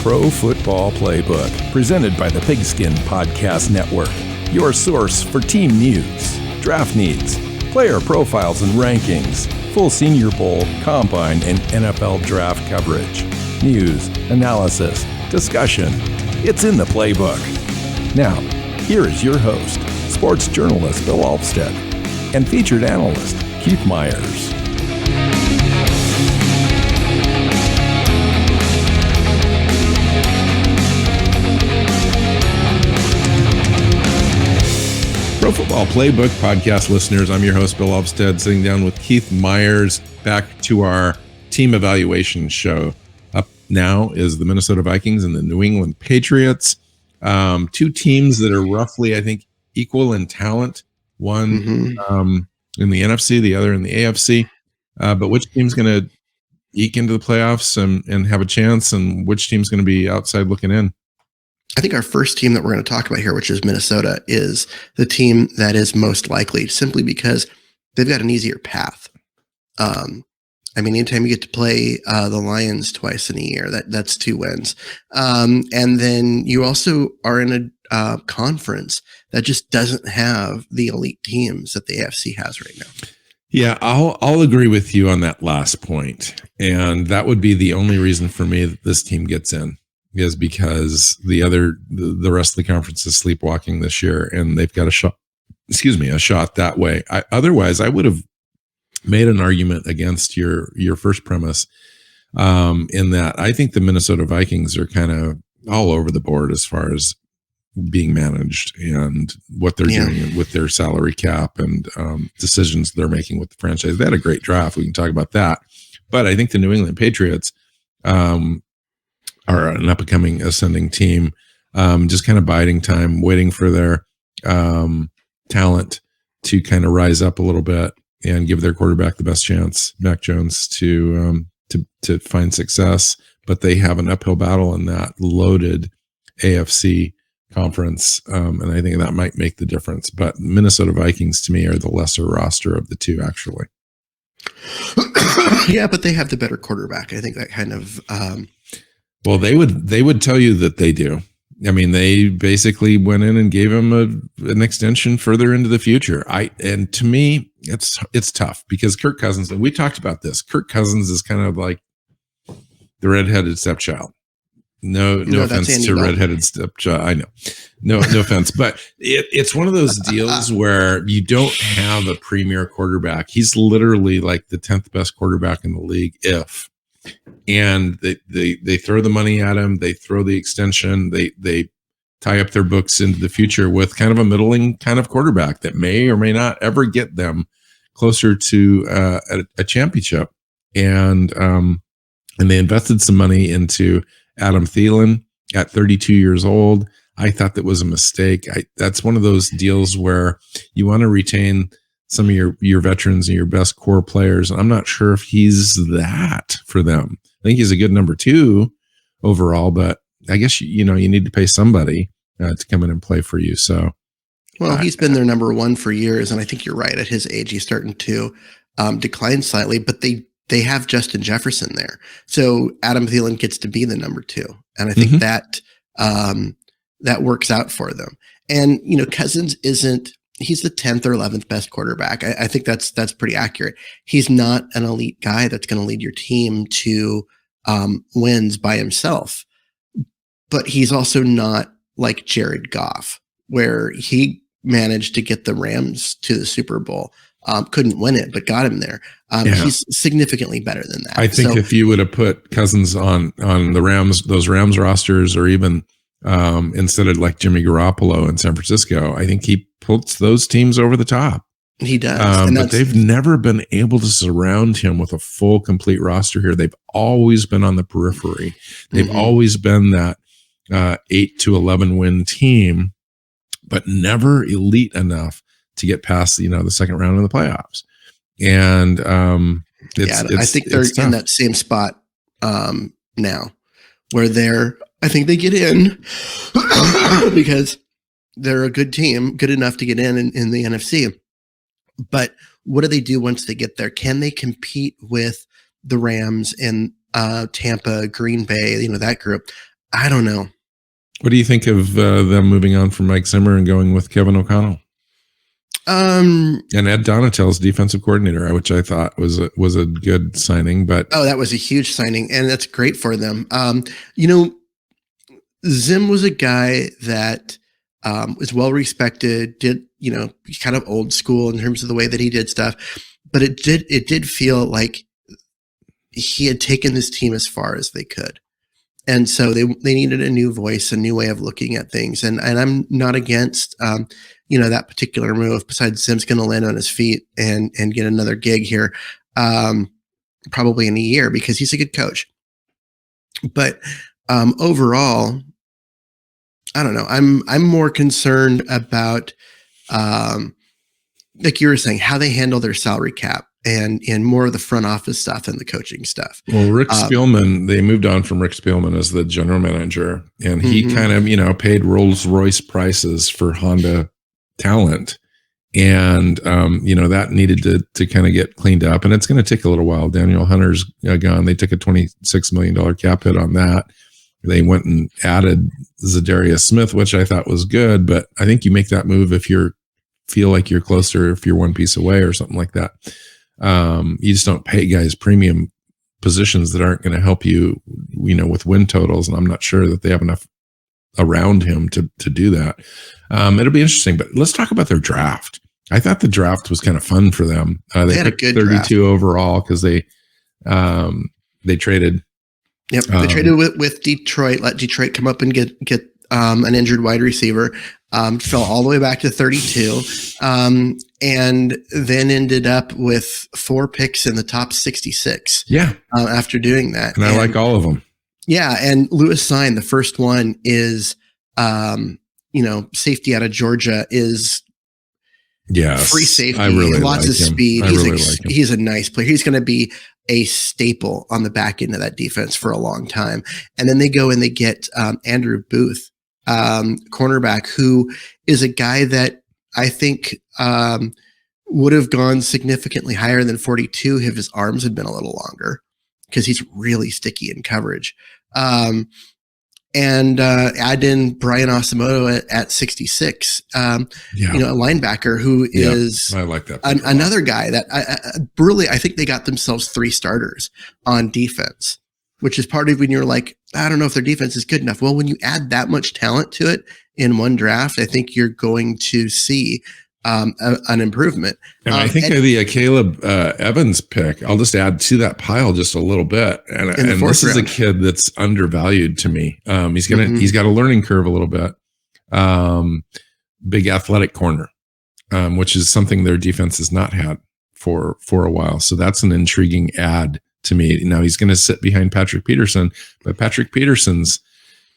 Pro Football Playbook, presented by the Pigskin Podcast Network. Your source for team news, draft needs, player profiles and rankings, full Senior Bowl, Combine, and NFL draft coverage. News, analysis, discussion. It's in the playbook. Now, here is your host, sports journalist Bill Alvstad, and featured analyst Keith Myers. Pro Football Playbook Podcast listeners, I'm your host, Bill Alvstad, sitting down with Keith Myers, back to our team evaluation show. Up now is the Minnesota Vikings and the New England Patriots. Two teams that are roughly, I think, equal in talent. One in the NFC, the other in the AFC. But which team's going to eke into the playoffs and have a chance, and which team's going to be outside looking in? I think our first team that we're going to talk about here, which is Minnesota, is the team that is most likely, simply because they've got an easier path. Anytime you get to play the Lions twice in a year, that's 2 wins. And then you also are in a conference that just doesn't have the elite teams that the AFC has right now. Yeah, I'll agree with you on that last point. And that would be the only reason for me that this team gets in, is because the rest of the conference is sleepwalking this year, and they've got a shot that way. Otherwise, I would have made an argument against your first premise, in that I think the Minnesota Vikings are kind of all over the board as far as being managed and what they're doing with their salary cap and decisions they're making with the franchise. They had a great draft. We can talk about that. But I think the New England Patriots are an up-and-coming ascending team, just kind of biding time, waiting for their talent to kind of rise up a little bit and give their quarterback the best chance, Mac Jones, to find success. But they have an uphill battle in that loaded AFC conference, and I think that might make the difference. But Minnesota Vikings, to me, are the lesser roster of the two, actually. Yeah, but they have the better quarterback. I think that kind of... Well, they would tell you that they do. I mean, they basically went in and gave him an extension further into the future. And to me, it's tough because Kirk Cousins, and we talked about this. Kirk Cousins is kind of like the redheaded stepchild. No offense to redheaded stepchild. I know, no offense, but it's one of those deals where you don't have a premier quarterback. He's literally like the 10th best quarterback in the league, and they throw the money at him. They throw the extension. They tie up their books into the future with kind of a middling kind of quarterback that may or may not ever get them closer to a championship. And they invested some money into Adam Thielen at 32 years old. I thought that was a mistake. That's one of those deals where you want to retain some of your veterans and your best core players. I'm not sure if he's that for them. I think he's a good number 2 overall, but I guess you need to pay somebody to come in and play for you. So, well, he's been their number 1 for years, and I think you're right. At his age, he's starting to decline slightly, but they have Justin Jefferson there, so Adam Thielen gets to be the number 2, and I think that works out for them. And Cousins isn't. He's the 10th or 11th best quarterback. I think that's pretty accurate. He's not an elite guy that's going to lead your team to wins by himself, but he's also not like Jared Goff, where he managed to get the Rams to the Super Bowl. Couldn't win it, but got him there. He's significantly better than that. I think if you would have put Cousins on the Rams, those Rams rosters, or even instead of like Jimmy Garoppolo in San Francisco, I think he puts those teams over the top. He does. But they've never been able to surround him with a full, complete roster here. They've always been on the periphery. They've always been that 8 to 11 win team, but never elite enough to get past, the second round of the playoffs. And I think they're in that same spot now, where I think they get in because they're a good team, good enough to get in the NFC. But what do they do once they get there? Can they compete with the Rams and Tampa, Green Bay, that group? I don't know. What do you think of them moving on from Mike Zimmer and going with Kevin O'Connell? And Ed Donatell's defensive coordinator, which I thought was a good signing. But that was a huge signing, and that's great for them. Zim was a guy that was well respected, did, kind of old school in terms of the way that he did stuff, but it did feel like he had taken this team as far as they could. And so they needed a new voice, a new way of looking at things. And I'm not against, that particular move. Besides, Zim's going to land on his feet and get another gig here, probably in a year, because he's a good coach. But overall, I don't know. I'm more concerned about, like you were saying, how they handle their salary cap and more of the front office stuff and the coaching stuff. Well, Rick Spielman, they moved on from Rick Spielman as the general manager, and he kind of, paid Rolls-Royce prices for Honda talent. And, that needed to kind of get cleaned up, and it's going to take a little while. Daniel Hunter's gone. They took a $26 million cap hit on that. They went and added Zadarius Smith, which I thought was good, but I think you make that move if you feel like you're closer, if you're one piece away or something like that. You just don't pay guys premium positions that aren't going to help you, with win totals. And I'm not sure that they have enough around him to do that. It'll be interesting, but let's talk about their draft. I thought the draft was kind of fun for them. They had a good 32 draft overall because they traded. Yep, they traded with Detroit. Let Detroit come up and get an injured wide receiver. Fell all the way back to 32, and then ended up with 4 picks in the top 66. Yeah, after doing that, and I like all of them. Yeah, and Lewis Sign, the first one is, safety out of Georgia, is free safety. I really lots of speed. He's a nice player. He's going to be a staple on the back end of that defense for a long time. And then they go and they get Andrew Booth, cornerback, who is a guy that I think would have gone significantly higher than 42 if his arms had been a little longer, because he's really sticky in coverage. And add in Brian Asamoah at 66, a linebacker who is I like that another guy that I think they got themselves 3 starters on defense, which is part of when you're like, I don't know if their defense is good enough. Well, when you add that much talent to it in one draft, I think you're going to see an improvement. And I think the Caleb Evans pick, I'll just add to that pile just a little bit. And this is a kid that's undervalued to me. He's got a learning curve a little bit. Big athletic corner, which is something their defense has not had for a while. So that's an intriguing add to me. Now he's going to sit behind Patrick Peterson, but Patrick Peterson's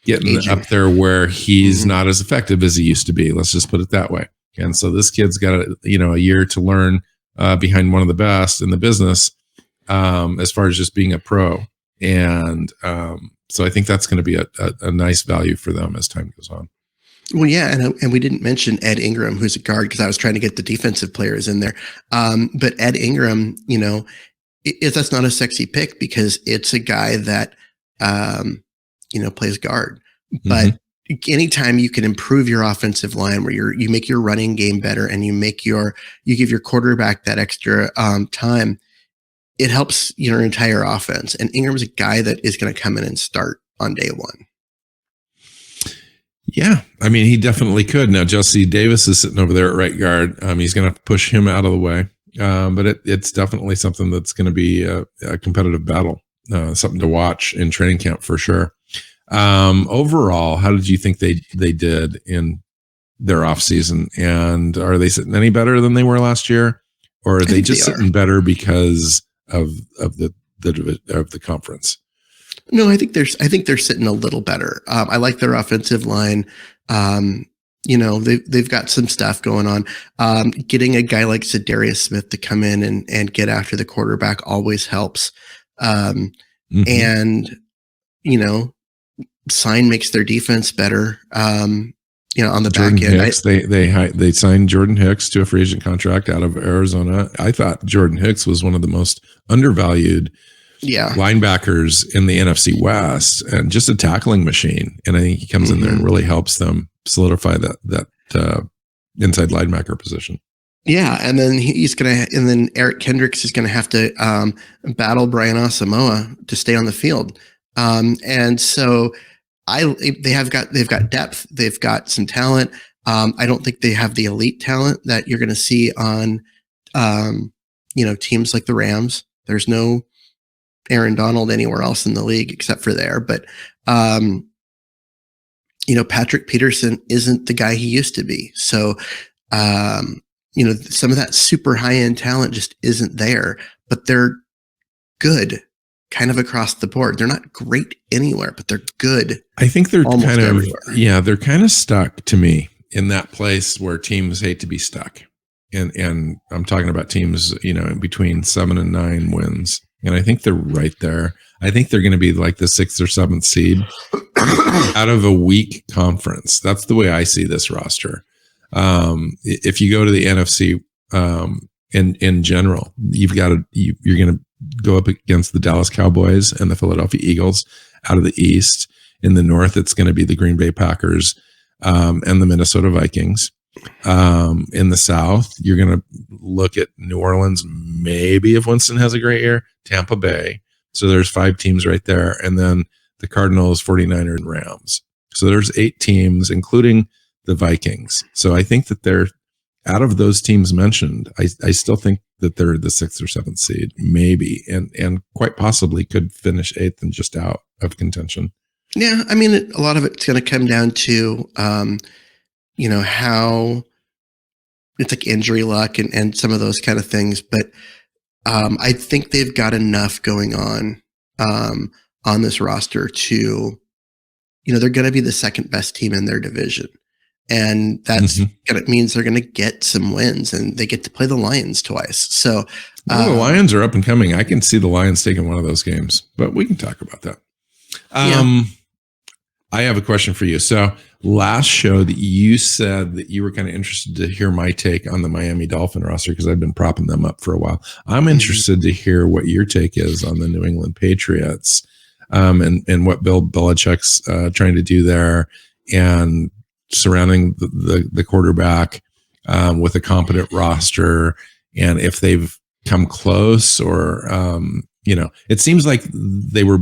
getting up there where he's not as effective as he used to be. Let's just put it that way. And so this kid's got a year to learn behind one of the best in the business as far as just being a pro. And so I think that's going to be a nice value for them as time goes on. Well, yeah, and we didn't mention Ed Ingram, who's a guard, because I was trying to get the defensive players in there. But Ed Ingram, that's not a sexy pick because it's a guy that plays guard, but anytime you can improve your offensive line, where you make your running game better and you give your quarterback that extra time, it helps your entire offense. And Ingram's a guy that is going to come in and start on day one. Yeah, I mean, he definitely could. Now, Jesse Davis is sitting over there at right guard. He's going to have to push him out of the way. But it's definitely something that's going to be a competitive battle, something to watch in training camp for sure. Overall, how did you think they did in their off season? And are they sitting any better than they were last year, or are they just sitting better because of the conference? No, I think they're sitting a little better. I like their offensive line. They've got some stuff going on. Getting a guy like Zadarius Smith to come in and get after the quarterback always helps. And Sign makes their defense better. On the Jordan back end, Hicks, they signed Jordan Hicks to a free agent contract out of Arizona. I thought Jordan Hicks was one of the most undervalued Yeah. linebackers in the NFC West and just a tackling machine. And I think he comes in there and really helps them solidify that inside linebacker position. Yeah, and then and then Eric Kendricks is gonna have to battle Brian Asamoah to stay on the field, and so they've got depth, they've got some talent. I don't think they have the elite talent that you're going to see on, teams like the Rams. There's no Aaron Donald anywhere else in the league except for there, but Patrick Peterson isn't the guy he used to be, so. Some of that super high end talent just isn't there, but they're good kind of across the board. They're not great anywhere, but they're good. I think they're kind of everywhere. They're kind of stuck to me in that place where teams hate to be stuck. And I'm talking about teams, in between 7 and 9 wins. And I think they're right there. I think they're going to be like the 6th or 7th seed out of a weak conference. That's the way I see this roster. If you go to the NFC, in general, you're going to go up against the Dallas Cowboys and the Philadelphia Eagles out of the East. In the North, it's going to be the Green Bay Packers, and the Minnesota Vikings. In the South, you're going to look at New Orleans, maybe if Winston has a great year, Tampa Bay. So there's 5 teams right there. And then the Cardinals, 49ers, and Rams. So there's 8 teams, including the Vikings. So I think that they're out of those teams mentioned. I still think that they're the 6th or 7th seed, maybe, and quite possibly could finish 8th and just out of contention. Yeah, I mean, a lot of it's going to come down to, how it's like injury luck and some of those kind of things. But I think they've got enough going on this roster to, they're going to be the second best team in their division. And that's means they're going to get some wins, and they get to play the Lions twice. So the Lions are up and coming. I can see the Lions taking one of those games, but we can talk about that. I have a question for you. So last show that you said that you were kind of interested to hear my take on the Miami Dolphin roster because I've been propping them up for a while. I'm interested to hear what your take is on the New England Patriots, and what Bill Belichick's trying to do there, and surrounding the quarterback with a competent roster, and if they've come close or it seems like they were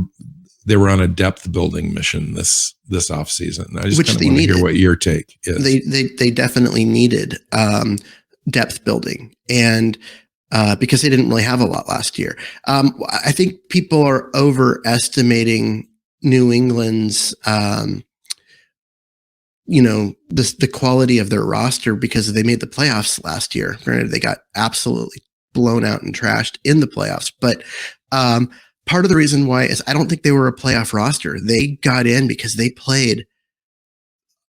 on a depth building mission this offseason. I just kind of want to hear what your take is. They definitely needed depth building, and because they didn't really have a lot last year. I think people are overestimating New England's the quality of their roster because they made the playoffs last year. Granted, they got absolutely blown out and trashed in the playoffs, but part of the reason why is I don't think they were a playoff roster. They got in because they played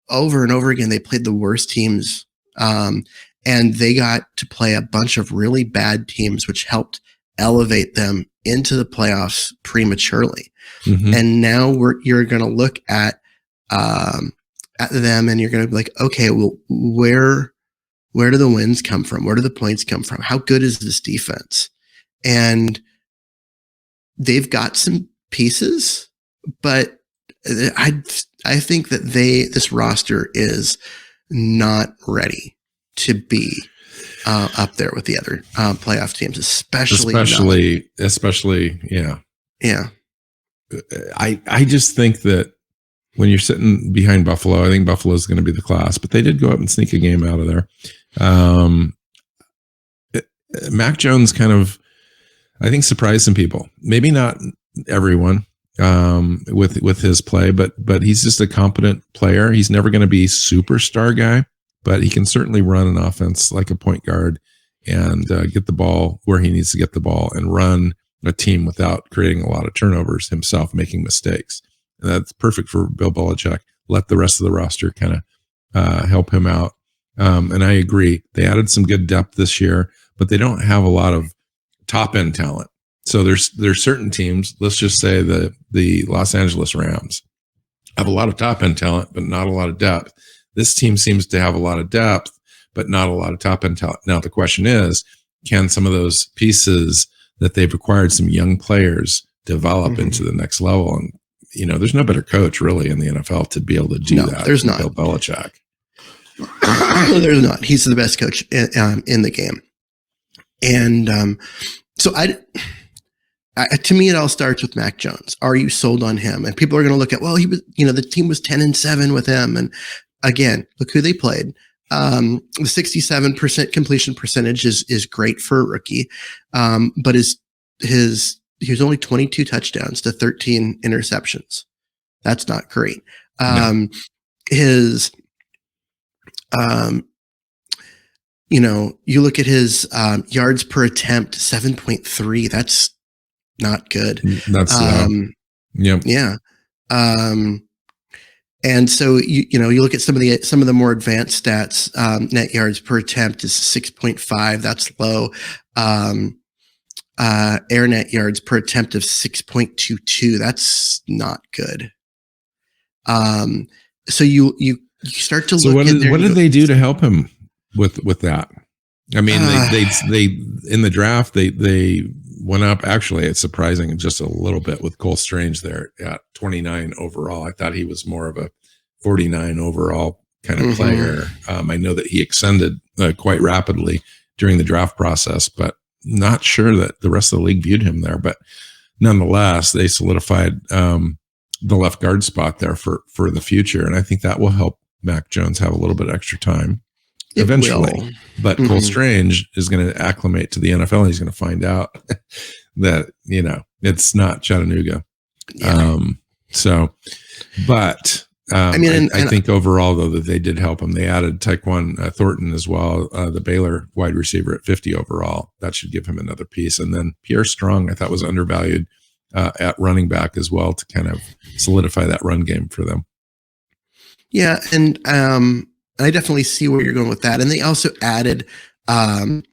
over and over again. They played the worst teams, and they got to play a bunch of really bad teams, which helped elevate them into the playoffs prematurely. And now you're going to look at them and you're going to be like, okay, well, where do the wins come from? Where do the points come from? How good is this defense? And they've got some pieces, but I think that this roster is not ready to be up there with the other playoff teams, especially, yeah. I just think that when you're sitting behind Buffalo, I think Buffalo is going to be the class, but they did go up and sneak a game out of there. Mac Jones kind of, I think, surprised some people. Maybe not everyone with his play, but he's just a competent player. He's never going to be superstar guy, but he can certainly run an offense like a point guard and get the ball where he needs to get the ball and run a team without creating a lot of turnovers himself, making mistakes. And that's perfect for Bill Belichick. Let the rest of the roster kind of help him out. And I agree. They added some good depth this year, but they don't have a lot of top end talent. So there's certain teams, let's just say the Los Angeles Rams have a lot of top end talent, but not a lot of depth. This team seems to have a lot of depth, but not a lot of top end talent. Now the question is, can some of those pieces that they've acquired, some young players, develop into the next level. And, there's no better coach really in the NFL to be able to do that. There's not. Bill Belichick. There's not. He's the best coach in the game. And so to me, it all starts with Mac Jones. Are you sold on him? And people are going to look at, well, he was, the team was 10-7 with him. And again, look who they played. The 67% completion percentage is great for a rookie. But he was only 22 touchdowns to 13 interceptions. That's not great. No. You look at his yards per attempt, 7.3. That's not good. That's yeah. And so you look at some of the more advanced stats. Net yards per attempt is 6.5. That's low. Air net yards per attempt of 6.22. That's not good. So you start to look. So what did they do to help him with that? I mean, they in the draft they went up. Actually, it's surprising just a little bit with Cole Strange there at 29 overall. I thought he was more of a 49 overall kind of player. I know that he ascended quite rapidly during the draft process, but not sure that the rest of the league viewed him there. But nonetheless, they solidified the left guard spot there for the future, and I think that will help Mac Jones have a little bit extra time eventually. But Cole Strange is going to acclimate to the NFL, and he's going to find out that it's not Chattanooga. Yeah. I think overall, though, that they did help him. They added Tyquan Thornton as well, the Baylor wide receiver at 50 overall. That should give him another piece. And then Pierre Strong, I thought, was undervalued at running back as well to kind of solidify that run game for them. Yeah, and I definitely see where you're going with that. And they also added, Devontae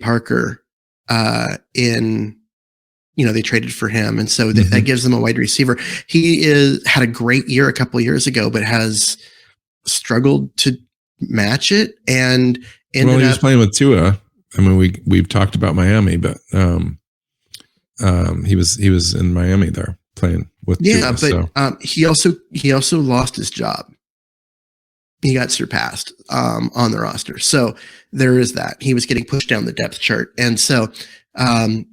Parker they traded for him. And so that gives them a wide receiver. He had a great year a couple of years ago, but has struggled to match it. And he was playing with Tua. I mean, we've talked about Miami, but he was in Miami there playing with Tua. But he also lost his job. He got surpassed on the roster. So there is that. He was getting pushed down the depth chart. And so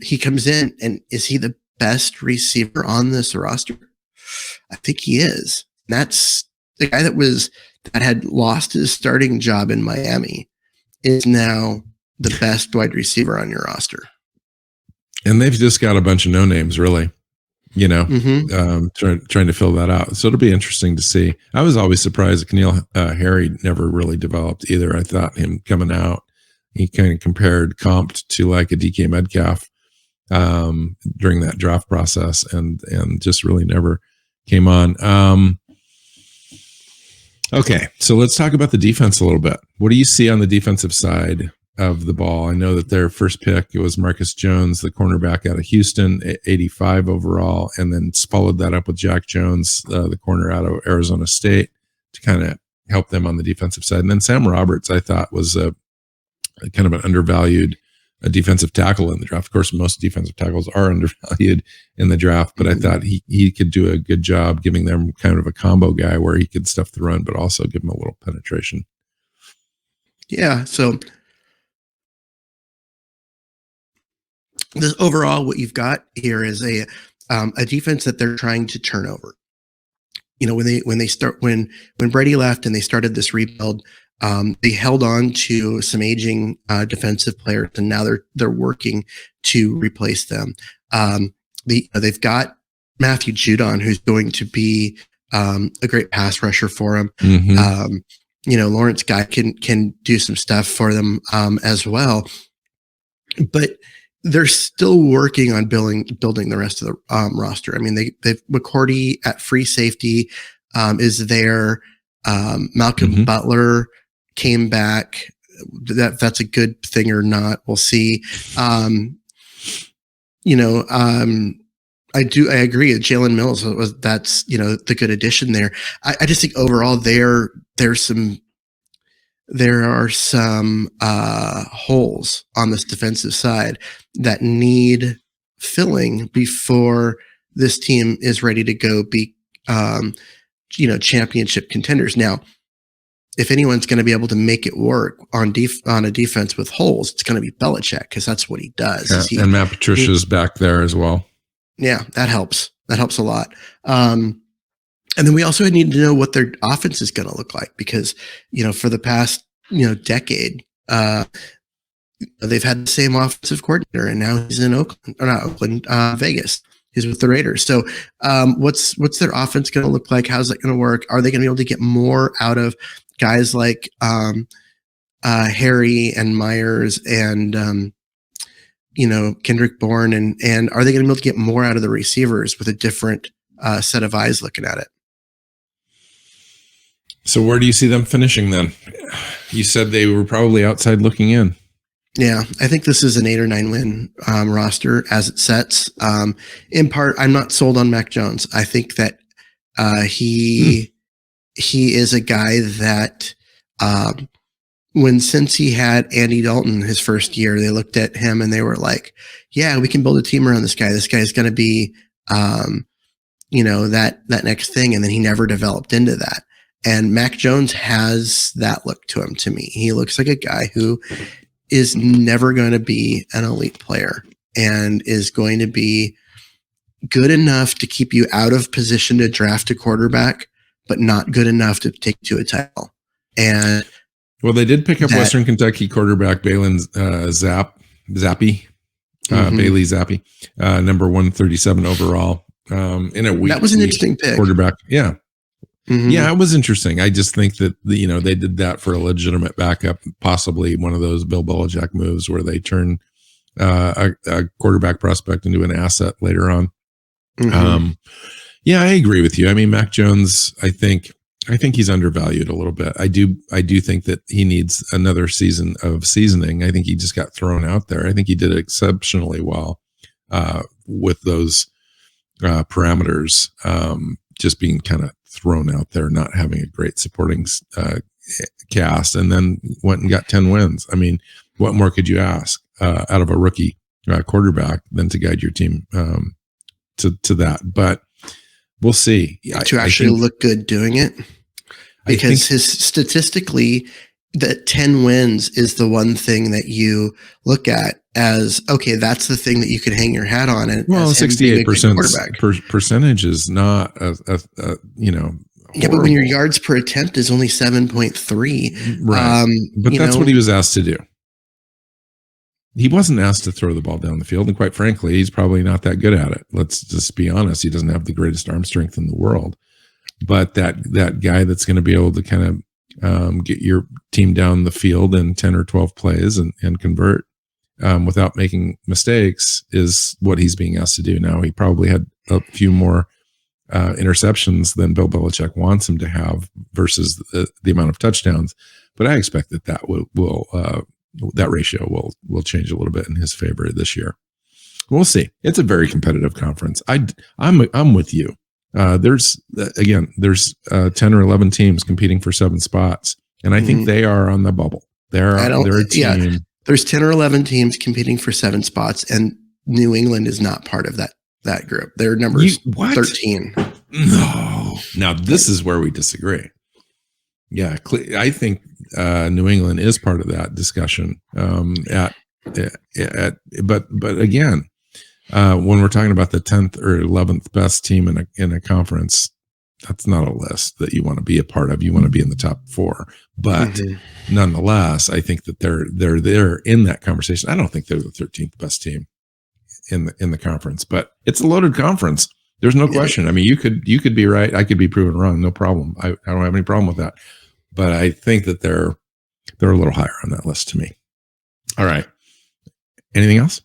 he comes in, and is he the best receiver on this roster? I think he is. That's the guy that had lost his starting job in Miami is now the best wide receiver on your roster. And they've just got a bunch of no names, really, trying to fill that out. So it'll be interesting to see. I was always surprised that N'Keal Harry never really developed either. I thought him coming out, he kind of comped to like a DK Metcalf during that draft process, and just really never came on. Okay, so let's talk about the defense a little bit. What do you see on the defensive side of the ball? I know that their first pick, it was Marcus Jones, the cornerback out of Houston, 85 overall, and then followed that up with Jack Jones, the corner out of Arizona State, to kind of help them on the defensive side. And then Sam Roberts, I thought, was a kind of an undervalued defensive tackle in the draft. Of course, most defensive tackles are undervalued in the draft, but I thought he could do a good job giving them kind of a combo guy where he could stuff the run, but also give them a little penetration. Yeah. So this overall, what you've got here is a defense that they're trying to turn over. When Brady left and they started this rebuild, they held on to some aging defensive players, and now they're working to replace them. They've got Matthew Judon, who's going to be a great pass rusher for them. Lawrence Guy can do some stuff for them as well, but they're still working on building the rest of the roster. I mean, they've McCourty at free safety is there. Malcolm Butler came back. That's a good thing or not, we'll see. I agree. Jalen Mills that's the good addition there. I just think overall there are some holes on this defensive side that need filling before this team is ready to go be, championship contenders. Now, if anyone's going to be able to make it work on a defense with holes, it's going to be Belichick, because that's what he does. And Matt Patricia's back there as well. Yeah, that helps. That helps a lot. And then we also need to know what their offense is going to look like, because, for the past, decade, they've had the same offensive coordinator, and now he's in Vegas. He's with the Raiders. So what's their offense going to look like? How's that going to work? Are they going to be able to get more out of guys like Harry and Myers and, Kendrick Bourne? And are they going to be able to get more out of the receivers with a different set of eyes looking at it? So where do you see them finishing then? You said they were probably outside looking in. Yeah, I think this is an 8 or 9 win roster as it sets. In part, I'm not sold on Mac Jones. I think that he is a guy that since he had Andy Dalton his first year, they looked at him and they were like, yeah, we can build a team around this guy. This guy's going to be, that next thing. And then he never developed into that. And Mac Jones has that look to him. To me, he looks like a guy who is never going to be an elite player and is going to be good enough to keep you out of position to draft a quarterback, but not good enough to take to a title. And they did pick up Western Kentucky quarterback Bailey Zappi, Bailey Zappi, number 137 overall. In a week, that was an interesting pick. Quarterback, yeah. Mm-hmm. Yeah, it was interesting. I just think that they did that for a legitimate backup, possibly one of those Bill Belichick moves where they turn a quarterback prospect into an asset later on. Mm-hmm. Yeah, I agree with you. I mean, Mac Jones, I think he's undervalued a little bit. I do think that he needs another season of seasoning. I think he just got thrown out there. I think he did exceptionally well with those parameters, just being kind of thrown out there, not having a great supporting cast, and then went and got 10 wins. I mean, what more could you ask out of a rookie quarterback than to guide your team to that? But we'll see. To actually look good doing it, because statistically, that 10 wins is the one thing that you look at as, okay, that's the thing that you could hang your hat on. And 68% percentage is not yeah, but when your yards per attempt is only 7.3, right? But that's what he was asked to do. He wasn't asked to throw the ball down the field, and quite frankly, he's probably not that good at it. Let's just be honest. He doesn't have the greatest arm strength in the world, but that guy that's going to be able to kind of get your team down the field in 10 or 12 plays and convert without making mistakes is what he's being asked to do. Now, he probably had a few more interceptions than Bill Belichick wants him to have versus the amount of touchdowns, but I expect that that ratio will change a little bit in his favor this year. We'll see. It's a very competitive conference. I'm with you. There's 10 or 11 teams competing for 7 spots, and I think they are on the bubble. They're a team. Yeah, there's 10 or 11 teams competing for 7 spots, and New England is not part of that group. They're number 13. No. Now this is where we disagree. Yeah, I think New England is part of that discussion. But again, when we're talking about the 10th or 11th best team in a conference, that's not a list that you want to be a part of. You want to be in the top 4. But nonetheless, I think that they're there in that conversation. I don't think they're the 13th best team in the conference, but it's a loaded conference. There's no question. I mean, you could be right. I could be proven wrong. No problem. I don't have any problem with that. But I think that they're a little higher on that list to me. All right. Anything else?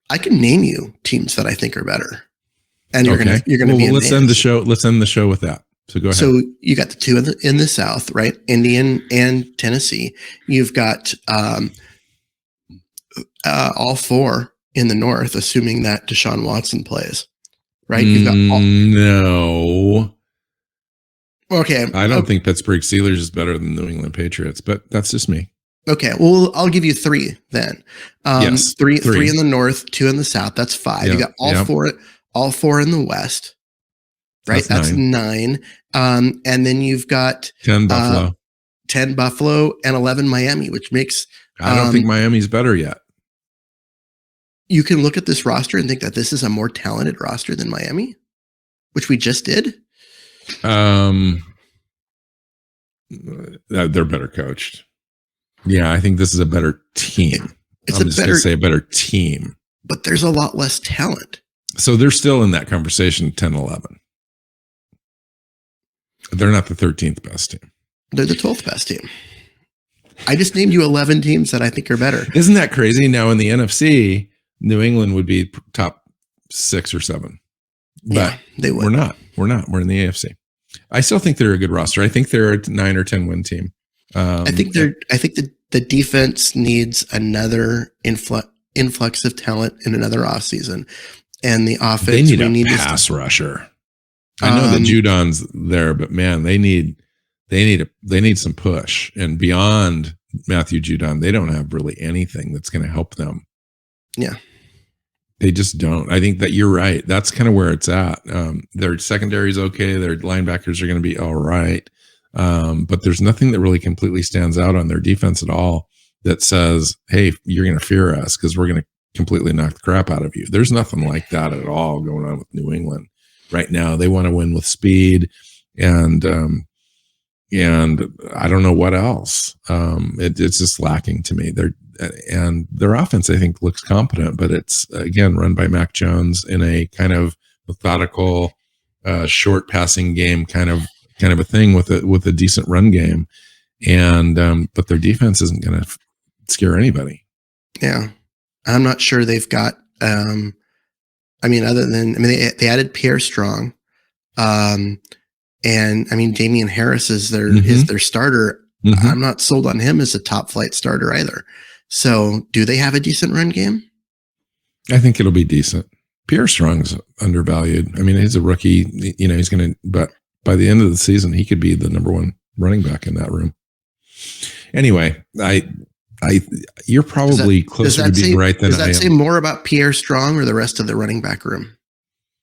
I can name you teams that I think are better, and you're gonna be. Let's end the show. Let's end the show with that. So go ahead. So you got the 2 in the South, right? Indian and Tennessee. You've got all 4 in the North, assuming that Deshaun Watson plays, right? You've got no. Okay, I don't think Pittsburgh Steelers is better than New England Patriots, but that's just me. Okay, well, I'll give you 3 then. Yes, three in the North, 2 in the South. That's 5. Yep, You got all four in the West, right? That's 9. And then you've got 10 Buffalo. 10 Buffalo and 11 Miami, which makes I don't think Miami's better yet. You can look at this roster and think that this is a more talented roster than Miami, which we just did. They're better coached. Yeah, I think this is a better team. I'm just going to say a better team. But there's a lot less talent. So they're still in that conversation, 10-11. They're not the 13th best team. They're the 12th best team. I just named you 11 teams that I think are better. Isn't that crazy? Now in the NFC, New England would be top 6 or 7. But yeah, they would. We're not. We're in the AFC. I still think they're a good roster. I think they're a 9 or 10 win team. I think the defense needs another influx of talent in another offseason. And the offense, they need a pass rusher. I know that Judon's there, but man, they need some push. And beyond Matthew Judon, they don't have really anything that's going to help them. Yeah. They just don't. I think that you're right. That's kind of where it's at. Their secondary is okay. Their linebackers are going to be all right. But there's nothing that really completely stands out on their defense at all that says, hey, you're going to fear us because we're going to completely knock the crap out of you. There's nothing like that at all going on with New England right now. They want to win with speed and I don't know what else. It's just lacking to me. Their offense, I think, looks competent, but it's again run by Mac Jones in a kind of methodical, short passing game, kind of a thing with a decent run game, but their defense isn't going to scare anybody. Yeah, I'm not sure they've got. They added Pierre Strong, and Damian Harris is their starter. Mm-hmm. I'm not sold on him as a top flight starter either. So, do they have a decent run game? I think it'll be decent. Pierre Strong's undervalued. I mean, he's a rookie. He's going to, but by the end of the season, he could be the number 1 running back in that room. Anyway, you're probably closer to being right than I am. Does that say more about Pierre Strong or the rest of the running back room?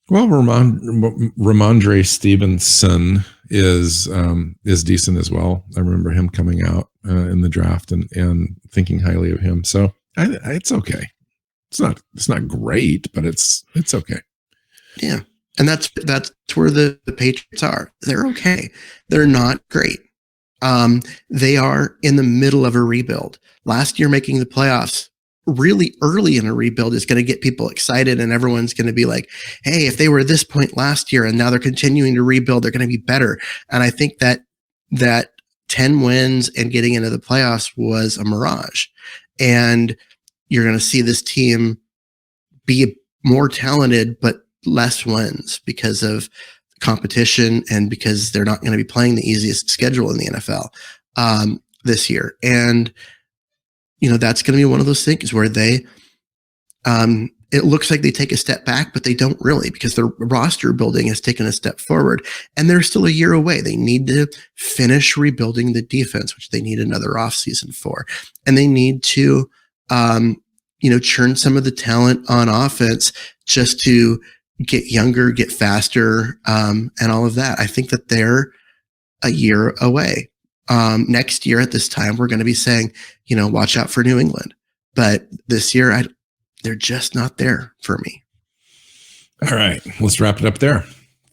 Well, Ramondre Stevenson is decent as well. I remember him coming out in the draft and thinking highly of him. So it's okay. It's not great, but it's okay. Yeah, and that's where the Patriots are. They're okay. They're not great. They are in the middle of a rebuild. Last year, making the playoffs really early in a rebuild is going to get people excited, and everyone's going to be like, hey, if they were at this point last year and now they're continuing to rebuild, they're going to be better. And I think that 10 wins and getting into the playoffs was a mirage. And you're going to see this team be more talented, but less wins because of competition and because they're not going to be playing the easiest schedule in the NFL this year. And that's going to be one of those things where they, it looks like they take a step back, but they don't really, because their roster building has taken a step forward and they're still a year away. They need to finish rebuilding the defense, which they need another offseason for. And they need to, churn some of the talent on offense just to get younger, get faster, and all of that. I think that they're a year away. Next year at this time, we're going to be saying, watch out for New England. But this year, they're just not there for me. All right, let's wrap it up there.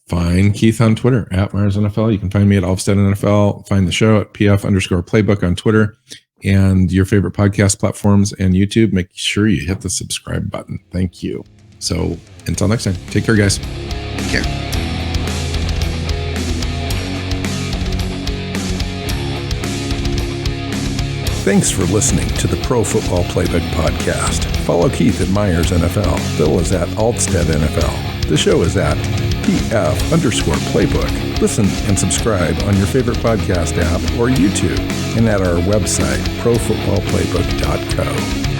Find Keith on Twitter @MyersNFL. You can find me at Alvstad NFL. Find the show at PF_Playbook on Twitter and your favorite podcast platforms and YouTube. Make sure you hit the subscribe button. Thank you. So until next time, take care, guys. Take care. Thanks for listening to the Pro Football Playbook Podcast. Follow Keith at Myers NFL. Bill is at Alvstad NFL. The show is at PF_Playbook. Listen and subscribe on your favorite podcast app or YouTube and at our website, profootballplaybook.co.